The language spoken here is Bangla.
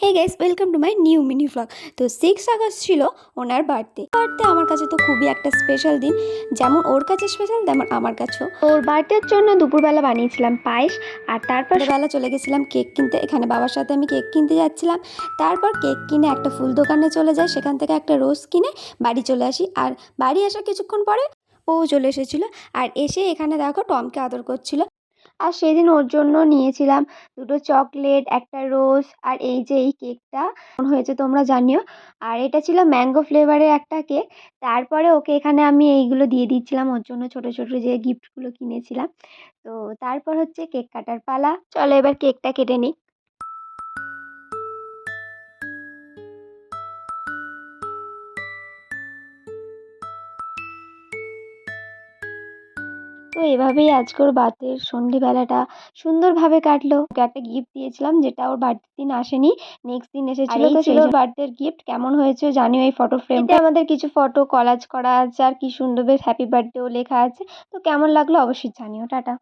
Hey guys, welcome to my new mini vlog. তো 6 আগস্ট ছিল ওনার বার্থডে। আমার কাছে তো খুবই একটা স্পেশাল দিন, যেমন ওর কাছে স্পেশাল তেমন আমার কাছেও। ওর বার্থডের জন্য দুপুরবেলা বানিয়েছিলাম পায়েস, আর তারপর বেলা চলে গেছিলাম কেক কিনতে। এখানে বাবার সাথে আমি কেক কিনতে যাচ্ছিলাম। তারপর কেক কিনে একটা ফুল দোকানে চলে যাই, সেখান থেকে একটা রোজ কিনে বাড়ি চলে আসি। আর বাড়ি আসার কিছুক্ষণ পরে ও চলে এসেছিলো, আর এসে এখানে দেখো টমকে আদর করছিল। আর সেদিন ওর জন্য নিয়েছিলাম 2টো চকলেট, একটা রোজ, আর এই যে এই কেকটা কেমন হয়েছে তোমরা জানিও। আর এটা ছিল ম্যাঙ্গো ফ্লেভারের একটা কেক। তারপরে ওকে এখানে আমি এইগুলো দিয়ে দিচ্ছিলাম, ওর জন্য ছোট ছোট যে গিফটগুলো কিনেছিলাম। তো তারপর হচ্ছে কেক কাটার পালা। চলো এবার কেকটা কেটে নিই। তো এভাবেই আজকে ওর বার্থডের সন্ধ্যেবেলাটা সুন্দরভাবে কাটলো। ওকে একটা গিফট দিয়েছিলাম, যেটা ওর বার্থডের দিন আসেনি, নেক্সট দিন এসেছিল। তো ছিল ওর বার্থডের গিফট। কেমন হয়েছে জানিও এই ফটো ফ্রেমটা। আমাদের কিছু ফটো কলাজ করা আছে, আর কি সুন্দর বেশ হ্যাপি বার্থডেও লেখা আছে। তো কেমন লাগলো অবশ্যই জানিও। টাটা।